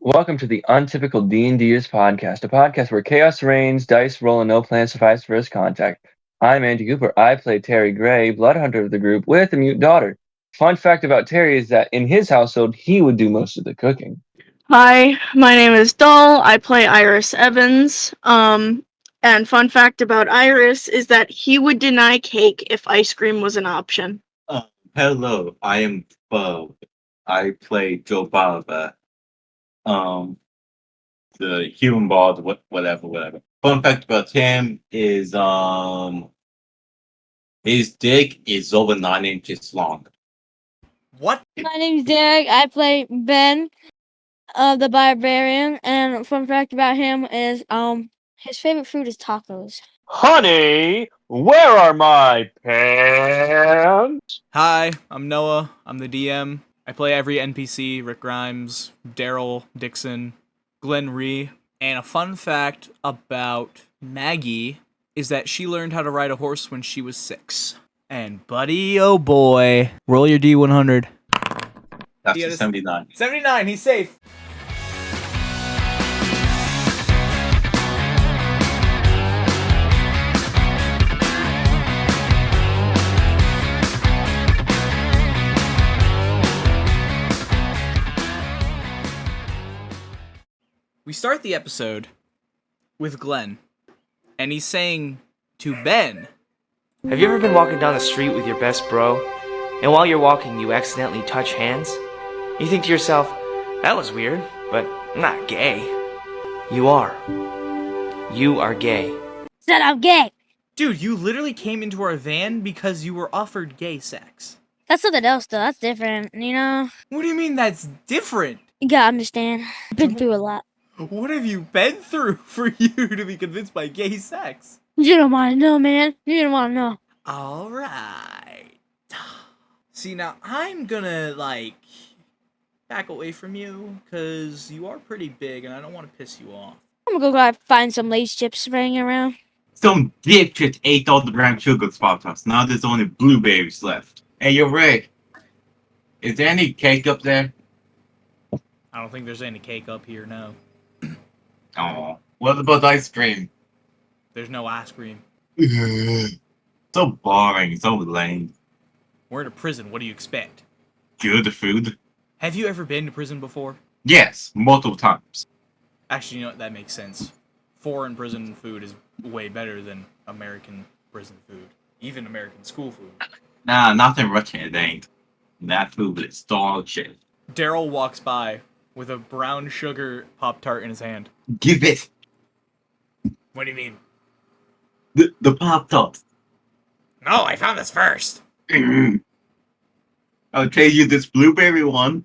Welcome to the Untypical D&Ders podcast, a podcast where chaos reigns, dice roll, and no plan suffice first contact. I'm Andy Cooper. I play Terry Gray, blood hunter of the group, with a mute daughter. Fun fact about Terry is that in his household, he would do most of the cooking. Hi, my name is Doll. I play Iris Evans. And fun fact about Iris is that he would deny cake if ice cream was an option. Hello, I am Bob. I play Joe Barber. The human bald, whatever. Fun fact about him is his dick is over 9 inches long. What? My name's Derek. I play Ben, the barbarian, and fun fact about him is his favorite food is tacos. Honey, where are my pants? Hi, I'm Noah. I'm the DM. I play every NPC: Rick Grimes, Daryl Dixon, Glenn Rhee. And a fun fact about Maggie is that she learned how to ride a horse when she was 6. And buddy, oh boy, roll your D100. That's He a had a- 79. 79, he's safe. We start the episode with Glenn, and he's saying to Ben, Have you ever been walking down the street with your best bro, and while you're walking you accidentally touch hands? You think to yourself, that was weird, but I'm not gay. You are. You are gay. Said I'm gay. dude, you literally came into our van because you were offered gay sex. That's something else though. That's different, you know? What do you mean that's different? You gotta understand. I've been through a lot. What have you been through for you to be convinced by gay sex? You don't wanna know, man. You don't wanna know. Alright. See, now I'm gonna, back away from you, because you are pretty big and I don't want to piss you off. I'm gonna go find some Lay's chips laying around. Some dipshit ate all the brown sugar Pop-Tarts. Now there's only blueberries left. Hey, you're Rick. Is there any cake up there? I don't think there's any cake up here, no. Oh, what about ice cream? There's no ice cream. So boring, so lame. We're in a prison, what do you expect? Good food? Have you ever been to prison before? Yes, multiple times. Actually, you know what, that makes sense. Foreign prison food is way better than American prison food. Even American school food. Nah, nothing Russian it ain't. That food is dog shit. Daryl walks by with a brown sugar Pop-Tart in his hand. Give it What do you mean? the Pop-Tart. No, I found this first. I'll trade you this blueberry one.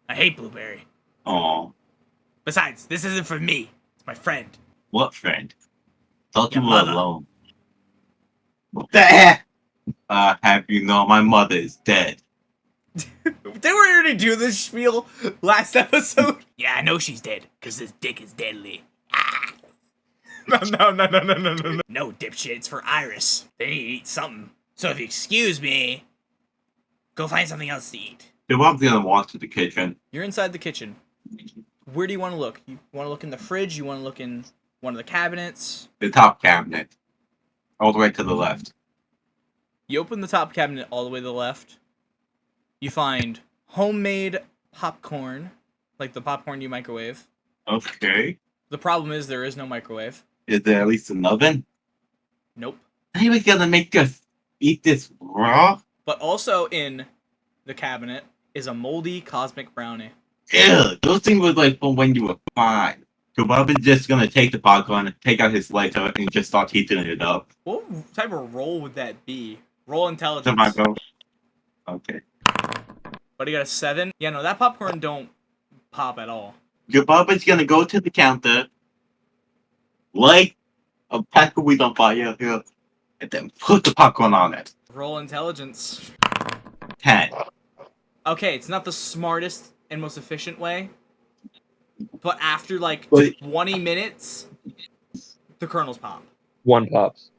I hate blueberry. Oh, Besides, this isn't for me. It's my friend. what friend? Thought you Your were mother. alone. What the heck? Have you know my mother is dead? Did we already do this spiel last episode? Yeah, I know she's dead, because this dick is deadly. Ah. No. No, dipshit, it's for Iris. They need to eat something. So if you excuse me, go find something else to eat. The mom's gonna walk to the kitchen. You're inside the kitchen. Where do you want to look? You want to look in the fridge? You want to look in one of the cabinets? The top cabinet. All the way to the left. You open the top cabinet all the way to the left. You find homemade popcorn, like the popcorn you microwave. Okay. The problem is there is no microwave. Is there at least an oven? Nope. He was gonna make us eat this raw? But also in the cabinet is a moldy cosmic brownie. Ew, those things was like from when you were 5. So Bob is just gonna take the popcorn, take out his lighter, and just start heating it up. What type of roll would that be? Roll intelligence. Tomato. Okay. But you got a 7? Yeah, no, that popcorn don't pop at all. Your Bob is gonna go to the counter, light a pack of weed on fire here, and then put the popcorn on it. Roll intelligence. 10. Okay, it's not the smartest and most efficient way. But after like Wait. 20 minutes, the kernels pop. One pops.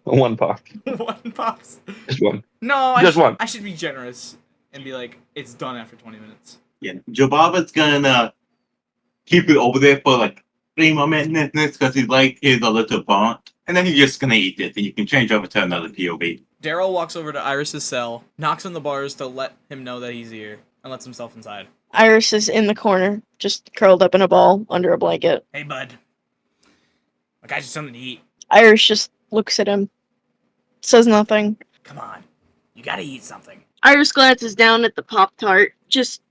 One pop. One pops. Just one. No, Just one. I should be generous and be like, it's done after 20 minutes. Yeah. Jobaba's gonna keep it over there for like 3 more minutes because he's like his a little bond. And then he's just gonna eat it, and you can change over to another POV. Daryl walks over to Iris's cell, knocks on the bars to let him know that he's here, and lets himself inside. Iris is in the corner, just curled up in a ball under a blanket. Hey, bud. I got you something to eat. Iris just looks at him, says nothing. Come on. You gotta eat something. Iris glances down at the Pop-Tart, just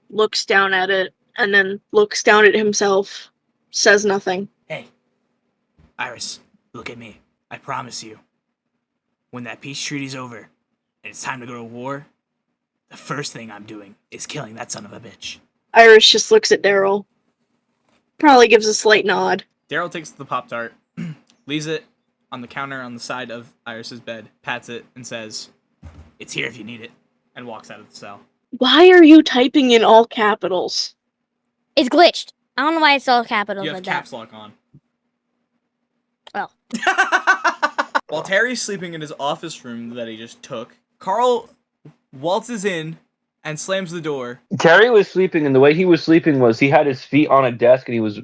looks down at it, and then looks down at himself, says nothing. Hey. Iris, look at me. I promise you. When that peace treaty's over, and it's time to go to war, the first thing I'm doing is killing that son of a bitch. Iris just looks at Daryl. Probably gives a slight nod. Daryl takes the Pop-Tart, leaves it on the counter on the side of Iris's bed, pats it, and says, "It's here if you need it," and walks out of the cell. Why are you typing in all capitals? It's glitched. I don't know why it's all capitals You have like caps that. lock on. Well. While Terry's sleeping in his office room that he just took, Carl waltzes in and slams the door. Terry was sleeping, and the way he was sleeping was he had his feet on a desk and he was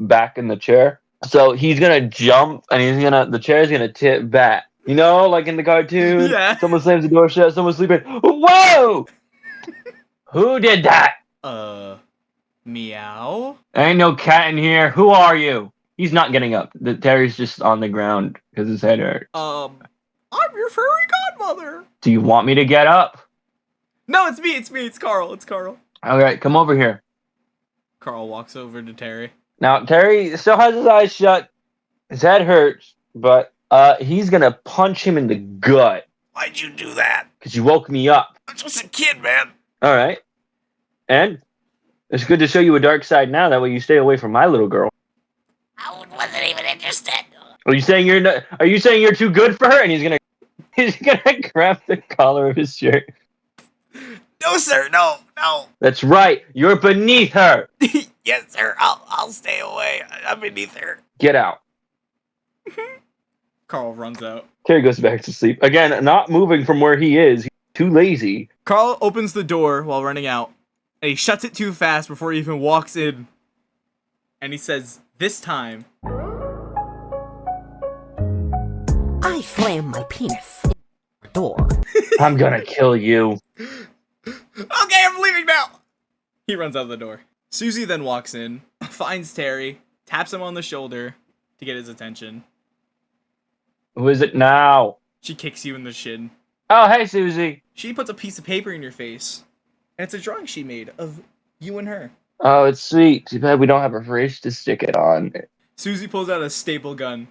back in the chair. So he's gonna jump and the chair's gonna tip back. You know, like in the cartoon? Yeah. Someone slams the door shut, someone's sleeping. Whoa! Who did that? Meow? Ain't no cat in here. Who are you? He's not getting up. Terry's just on the ground because his head hurt. I'm your furry godmother. Do you want me to get up? No, it's me, it's Carl, All right, come over here. Carl walks over to Terry. Now, Terry still has his eyes shut. His head hurts, but he's gonna punch him in the gut. Why'd you do that? Because you woke me up. I'm just a kid, man. All right. And it's good to show you a dark side now. That way you stay away from my little girl. I wasn't even interested. Are you saying you're too good for her? And he's gonna grab the collar of his shirt. No, sir, no. That's right. You're beneath her. Yes, sir, I'll stay away. I'm beneath her. Get out. Carl runs out. Terry goes back to sleep. Again, not moving from where he is. He's too lazy. Carl opens the door while running out, and he shuts it too fast before he even walks in. And he says, this time, I slammed my penis in the door. I'm gonna kill you. okay, I'm leaving now. He runs out the door. Susie then walks in, finds Terry, taps him on the shoulder to get his attention. Who is it now? She kicks you in the shin. Oh, hey, Susie. She puts a piece of paper in your face, and it's a drawing she made of you and her. Oh, it's sweet. Too bad we don't have a fridge to stick it on. Susie pulls out a staple gun,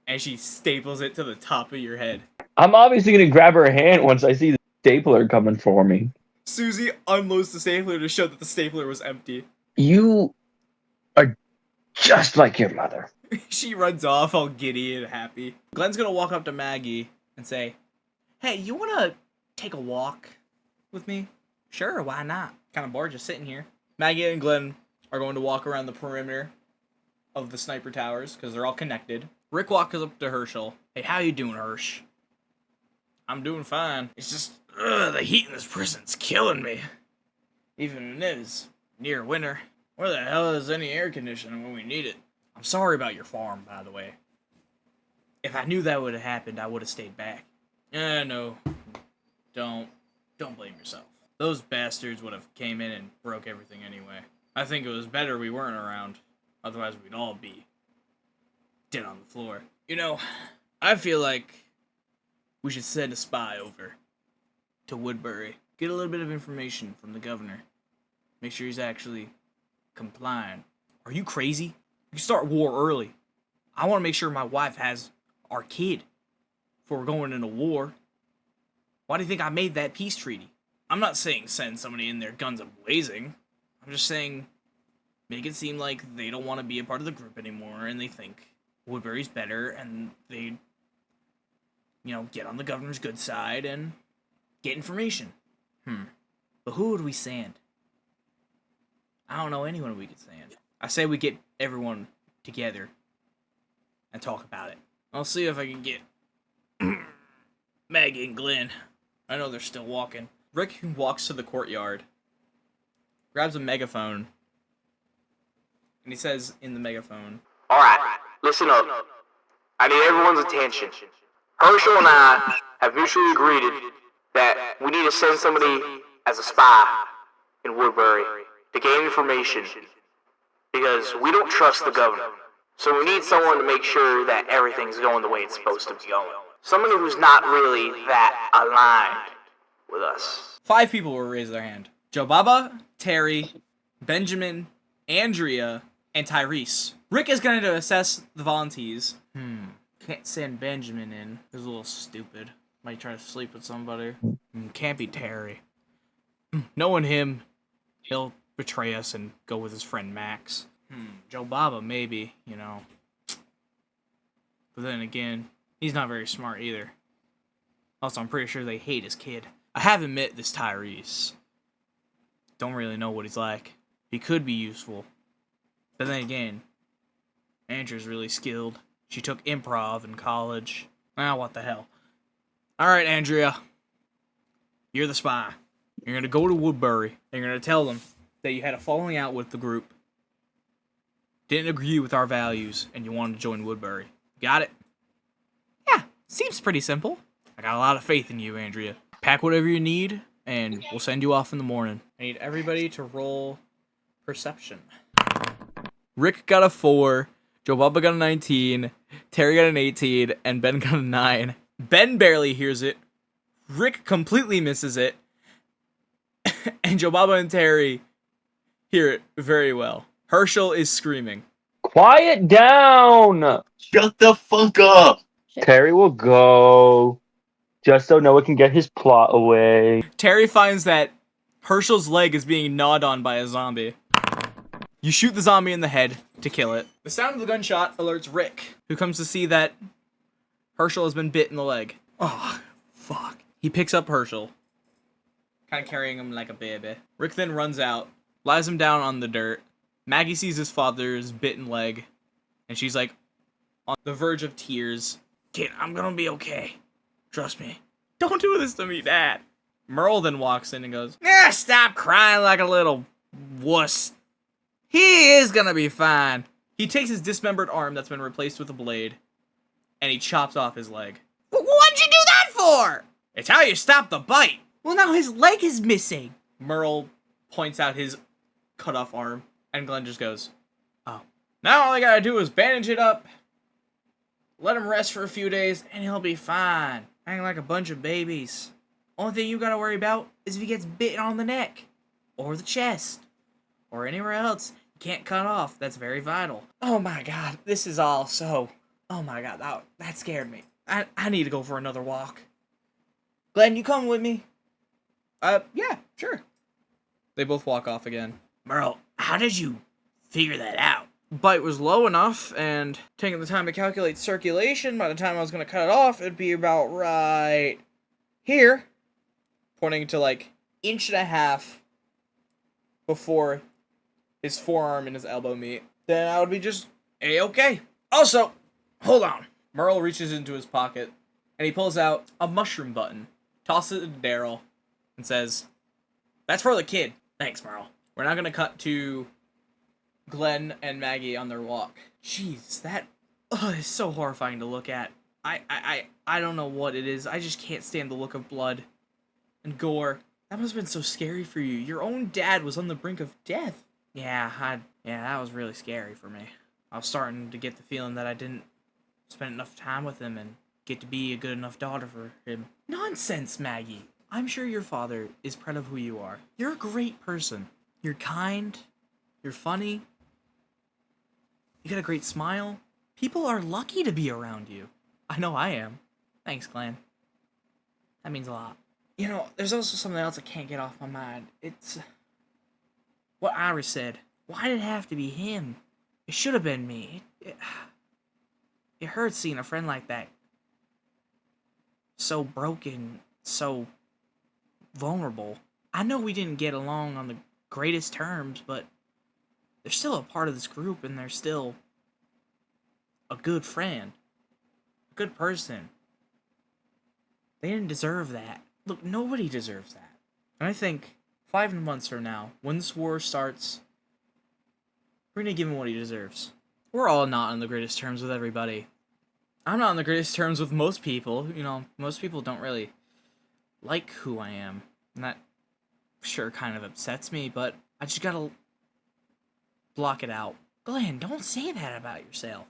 and she staples it to the top of your head. I'm obviously gonna grab her hand once I see the stapler coming for me. Susie unloads the stapler to show that the stapler was empty. You are just like your mother. She runs off all giddy and happy. Glenn's gonna walk up to Maggie and say, "Hey, you wanna take a walk with me?" "Sure, why not? Kind of bored just sitting here." Maggie and Glenn are going to walk around the perimeter of the sniper towers because they're all connected. Rick walks up to Herschel. "Hey, how you doing, Hersh?" "I'm doing fine. It's just the heat in this prison's killing me. Even it is near winter. Where the hell is any air conditioning when we need it? I'm sorry about your farm, by the way. If I knew that would have happened, I would have stayed back." No. Don't blame yourself. Those bastards would have came in and broke everything anyway. I think it was better we weren't around. Otherwise, we'd all be dead on the floor. You know, I feel like we should send a spy over to Woodbury. Get a little bit of information from the governor. Make sure he's actually complying. Are you crazy? You start war early. I want to make sure my wife has our kid before we're going into war. Why do you think I made that peace treaty? I'm not saying send somebody in there guns a-blazing. I'm just saying make it seem like they don't want to be a part of the group anymore and they think Woodbury's better and they, get on the governor's good side and get information. But who would we send? I don't know anyone we could send. I say we get everyone together and talk about it. I'll see if I can get Maggie and Glenn. I know they're still walking. Rick walks to the courtyard, grabs a megaphone, And he says in the megaphone, Alright, listen up. I need everyone's attention. Herschel and I have mutually agreed that we need to send somebody as a spy in Woodbury to gain information because we don't trust the governor. So we need someone to make sure that everything's going the way it's supposed to be going. Somebody who's not really that aligned with us. 5 people will raise their hand. Joe Baba, Terry, Benjamin, Andrea, and Tyrese. Rick is going to assess the volunteers. Can't send Benjamin in. He's a little stupid. Might try to sleep with somebody. Can't be Terry. Knowing him, he'll betray us and go with his friend Max. Joe Baba, maybe, you know. But then again, he's not very smart either. Also, I'm pretty sure they hate his kid. I haven't met this Tyrese. Don't really know what he's like. He could be useful. But then again, Andrew's really skilled. She took improv in college. What the hell. Alright, Andrea. You're the spy. You're gonna go to Woodbury, and you're gonna tell them that you had a falling out with the group, didn't agree with our values, and you wanted to join Woodbury. Got it? Yeah, seems pretty simple. I got a lot of faith in you, Andrea. Pack whatever you need, and we'll send you off in the morning. I need everybody to roll perception. Rick got a 4, Joe Baba got a 19, Terry got an 18, and Ben got a 9. Ben barely hears it. Rick completely misses it. And Joe Baba and Terry hear it very well. Herschel is screaming. Quiet down! Shut the fuck up! Terry will go. Just so Noah can get his plot away. Terry finds that Herschel's leg is being gnawed on by a zombie. You shoot the zombie in the head to kill it. The sound of the gunshot alerts Rick, who comes to see that Herschel has been bit in the leg. Oh, fuck. He picks up Herschel, kind of carrying him like a baby. Rick then runs out, lies him down on the dirt. Maggie sees his father's bitten leg, and she's like on the verge of tears. Kid, I'm gonna be okay. Trust me. Don't do this to me, Dad. Merle then walks in and goes, stop crying like a little wuss. He is gonna be fine. He takes his dismembered arm that's been replaced with a blade, and he chops off his leg. What'd you do that for? It's how you stop the bite. Well, now his leg is missing. Merle points out his cut off arm, and Glenn just goes, oh. Now all I gotta do is bandage it up, let him rest for a few days, and he'll be fine. Acting like a bunch of babies. Only thing you gotta worry about is if he gets bitten on the neck, or the chest, or anywhere else you can't cut off. That's very vital. Oh my god, this is all so... Oh my god, that scared me. I need to go for another walk. Glenn, you coming with me? Yeah, sure. They both walk off again. Merle, how did you figure that out? Bite was low enough, and taking the time to calculate circulation, by the time I was going to cut it off, it'd be about right here. Pointing to like 1.5 inches before his forearm and his elbow meet. Then I would be just A-okay. Also, hold on. Merle reaches into his pocket, and he pulls out a mushroom button, tosses it to Daryl, and says, that's for the kid. Thanks, Merle. We're now going to cut to Glenn and Maggie on their walk. Jeez, that is so horrifying to look at. I don't know what it is. I just can't stand the look of blood and gore. That must have been so scary for you. Your own dad was on the brink of death. Yeah, that was really scary for me. I was starting to get the feeling that I didn't spend enough time with him and get to be a good enough daughter for him. Nonsense, Maggie. I'm sure your father is proud of who you are. You're a great person. You're kind. You're funny. You got a great smile. People are lucky to be around you. I know I am. Thanks, Glenn. That means a lot. You know, there's also something else I can't get off my mind. It's what Iris said. Why did it have to be him? It should have been me. It hurts seeing a friend like that so broken, so vulnerable. I know we didn't get along on the greatest terms, but they're still a part of this group, and they're still a good friend, a good person. They didn't deserve that. Look, nobody deserves that. And I think 5 months from now, when this war starts, We're gonna give him what he deserves. We're all not on the greatest terms with everybody. I'm not on the greatest terms with most people. You know, most people don't really like who I am. And that sure kind of upsets me, but I just gotta block it out. Glenn, don't say that about yourself.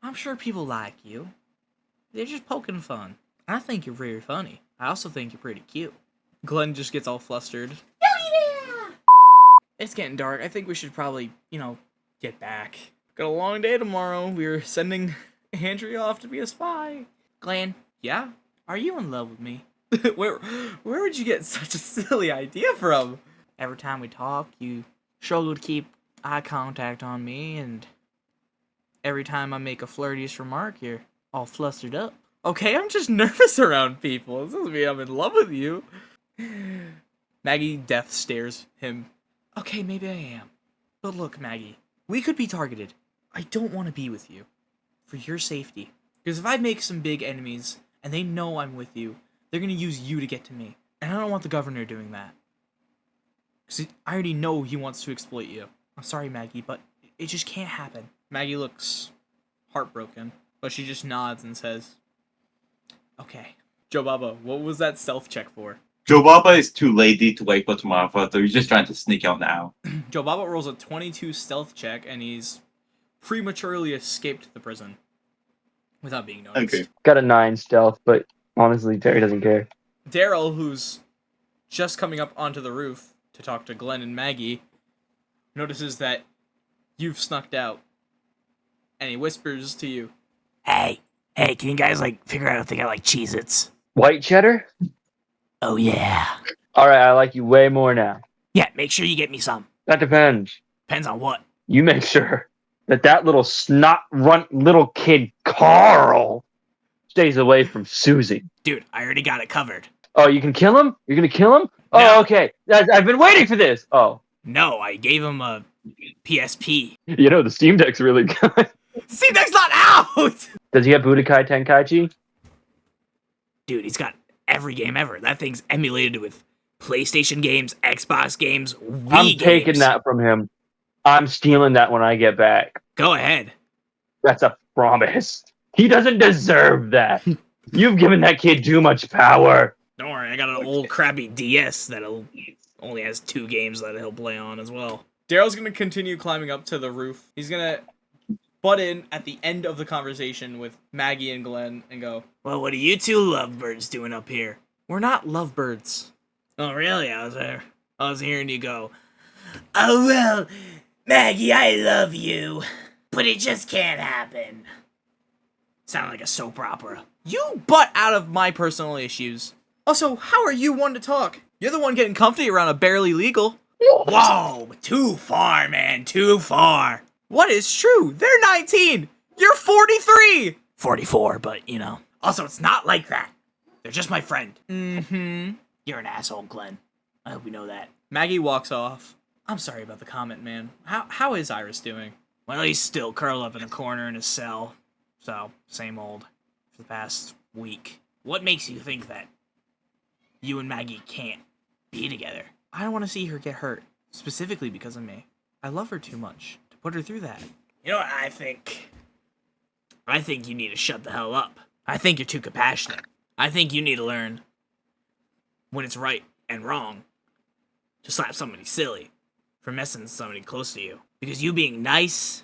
I'm sure people like you. They're just poking fun. I think you're very funny. I also think you're pretty cute. Glenn just gets all flustered. It's getting dark. I think we should probably, get back. Got a long day tomorrow. We're sending Andrea off to be a spy. Glenn, yeah? Are you in love with me? where would you get such a silly idea from? Every time we talk, you struggle to keep eye contact on me, and every time I make a flirtious remark, you're all flustered up. Okay, I'm just nervous around people. This doesn't mean I'm in love with you. Maggie death stares him. Okay, maybe I am. But look, Maggie, we could be targeted. I don't want to be with you. For your safety. Because if I make some big enemies, and they know I'm with you, they're going to use you to get to me. And I don't want the governor doing that. Because I already know he wants to exploit you. I'm sorry, Maggie, but it just can't happen. Maggie looks heartbroken, but she just nods and says, okay. Joe Baba, what was that stealth check for? Joe Baba is too lazy to wait for tomorrow, so he's just trying to sneak out now. Joe Baba rolls a 22 stealth check, and he's prematurely escaped the prison without being noticed. Okay. Got a 9 stealth, but honestly, Terry doesn't care. Daryl, who's just coming up onto the roof to talk to Glenn and Maggie, notices that you've snuck out, and he whispers to you, Hey, can you guys, figure out if they got, Cheez-Its? White cheddar? Oh, yeah. All right, I like you way more now. Yeah, make sure you get me some. That depends. Depends on what. You make sure that little snot runt little kid Carl stays away from Susie. Dude, I already got it covered. Oh, you can kill him? You're gonna kill him? Oh, No. okay. I've been waiting for this. Oh, No, I gave him a PSP. the Steam Deck's really good. Steam Deck's not out! Does he have Budokai Tenkaichi? Dude, he's got every game ever. That thing's emulated with PlayStation games, Xbox games, Wii I'm games. taking that from him. I'm stealing that when I get back. Go ahead. That's a promise. He doesn't deserve that. You've given that kid too much power. Don't worry, I got an old crappy DS that only has 2 games that he'll play on as well. Daryl's gonna continue climbing up to the roof. He's gonna butt in at the end of the conversation with Maggie and Glenn and go, Well, what are you two lovebirds doing up here? we're not lovebirds. Oh, really? I was hearing you go, oh, well, Maggie, I love you, but it just can't happen. Sound like a soap opera. You butt out of my personal issues. Also, how are you one to talk? You're the one getting comfy around a barely legal. Whoa, too far, man, too far. What is true? They're 19. You're 43. 44, but, Also, it's not like that. They're just my friend. Mm-hmm. You're an asshole, Glenn. I hope you know that. Maggie walks off. I'm sorry about the comment, man. How is Iris doing? Well, he's still curled up in a corner in his cell. So, same old. For the past week. What makes you think that you and Maggie can't be together? I don't want to see her get hurt, specifically because of me. I love her too much to put her through that. You know what I think? I think you need to shut the hell up. I think you're too compassionate. I think you need to learn when it's right and wrong to slap somebody silly for messing with somebody close to you. Because you being nice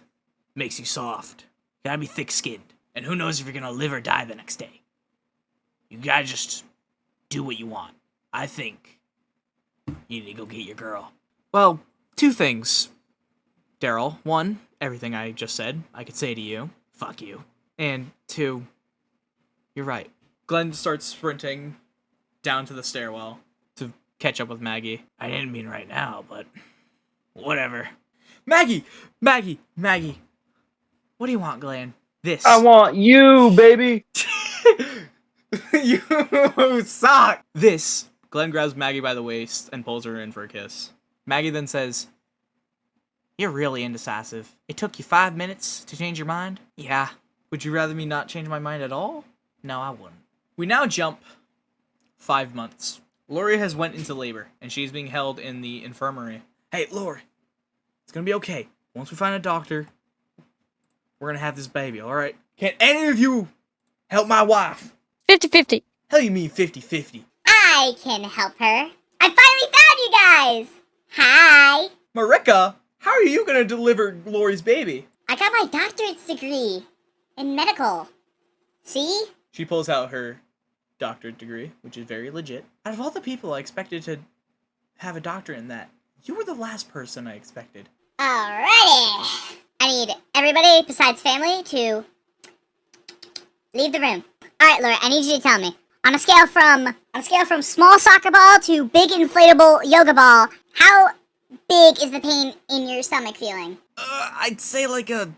makes you soft. You gotta be thick-skinned. And who knows if you're gonna live or die the next day. You gotta just do what you want. I think you need to go get your girl. Well, 2 things, Daryl. 1, everything I just said, I could say to you. Fuck you. And 2, you're right. Glenn starts sprinting down to the stairwell to catch up with Maggie. I didn't mean right now, but whatever. Maggie! What do you want, Glenn? This. I want you, baby. You suck! This. Glenn grabs Maggie by the waist and pulls her in for a kiss. Maggie then says, you're really indecisive. It took you 5 minutes to change your mind? Yeah. Would you rather me not change my mind at all? No, I wouldn't. We now jump 5 months. Lori has went into labor, and she's being held in the infirmary. Hey, Lori. It's gonna be okay. Once we find a doctor, we're gonna have this baby, alright? Can any of you help my wife? 50-50. Hell you mean 50-50? I can help her. I finally found you guys! Hi! Marika, how are you gonna deliver Lori's baby? I got my doctorate's degree in medical. See? She pulls out her doctorate degree, which is very legit. Out of all the people I expected to have a doctorate in that, you were the last person I expected. Alrighty. I need everybody besides family to leave the room. Alright, Laura, I need you to tell me. On a scale from small soccer ball to big inflatable yoga ball, how big is the pain in your stomach feeling? I'd say like a...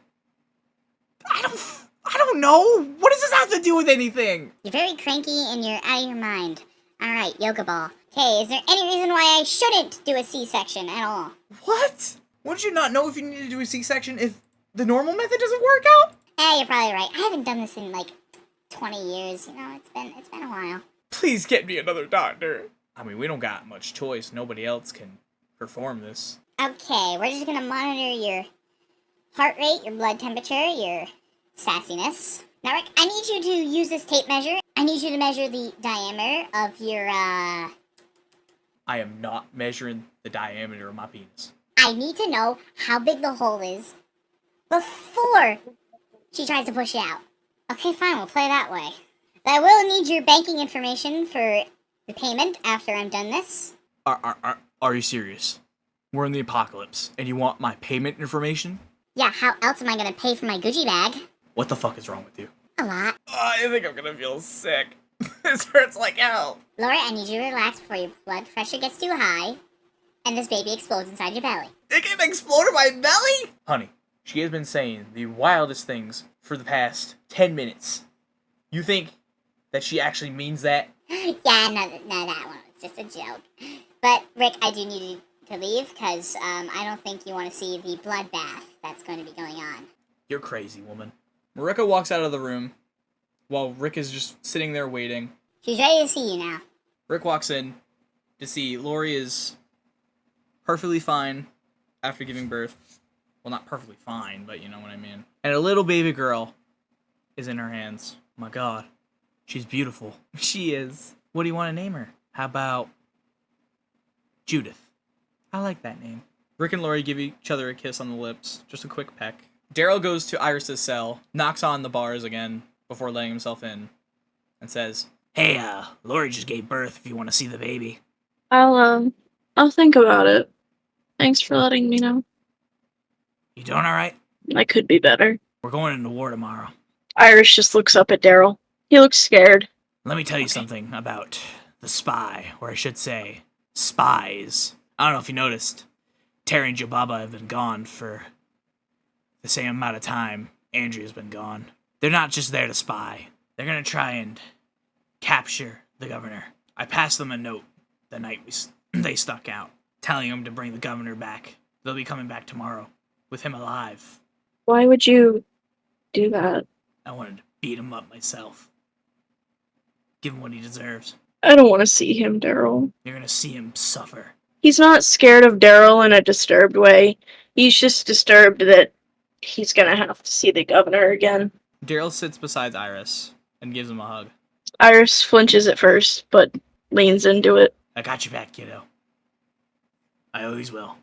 I don't know. What does this have to do with anything? You're very cranky and you're out of your mind. Alright, yoga ball. Okay, is there any reason why I shouldn't do a C-section at all? What? Wouldn't you not know if you need to do a C-section if the normal method doesn't work out? You're probably right. I haven't done this in like 20 years, you know, it's been a while. Please get me another doctor. I mean, we don't got much choice. Nobody else can perform this. Okay, we're just gonna monitor your heart rate, your blood temperature, your sassiness. Now, Rick, I need you to use this tape measure. I need you to measure the diameter of your, I am not measuring the diameter of my penis. I need to know how big the hole is before she tries to push it out. Okay, fine, we'll play that way. But I will need your banking information for the payment after I'm done this. Are you serious? We're in the apocalypse, and you want my payment information? Yeah, how else am I gonna pay for my Gucci bag? What the fuck is wrong with you? A lot. I think I'm gonna feel sick. This hurts like hell. Laura, I need you to relax before your blood pressure gets too high and this baby explodes inside your belly. It can explode in my belly? Honey, she has been saying the wildest things for the past 10 minutes. You think that she actually means that? Yeah, no, that one was just a joke. But, Rick, I do need you to leave, because I don't think you want to see the bloodbath that's going to be going on. You're crazy, woman. Marika walks out of the room, while Rick is just sitting there waiting. She's ready to see you now. Rick walks in to see Lori is perfectly fine after giving birth. Well, not perfectly fine, but you know what I mean. And a little baby girl is in her hands. My god. She's beautiful. She is. What do you want to name her? How about Judith? I like that name. Rick and Lori give each other a kiss on the lips. Just a quick peck. Daryl goes to Iris's cell, knocks on the bars again before letting himself in, and says, Hey, Lori just gave birth if you want to see the baby. I'll think about it. Thanks for letting me know. You doing alright? I could be better. We're going into war tomorrow. Iris just looks up at Daryl. He looks scared. Let me tell you something about the spy, or I should say, spies. I don't know if you noticed, Terry and Jababa have been gone for the same amount of time Andrea's been gone. They're not just there to spy. They're gonna try and capture the governor. I passed them a note the night they stuck out, telling them to bring the governor back. They'll be coming back tomorrow, with him alive. Why would you do that? I wanted to beat him up myself. Give him what he deserves. I don't want to see him, Daryl. You're gonna see him suffer. He's not scared of Daryl in a disturbed way. He's just disturbed that he's gonna have to see the governor again. Daryl sits beside Iris and gives him a hug. Iris flinches at first, but leans into it. I got your back, kiddo. I always will.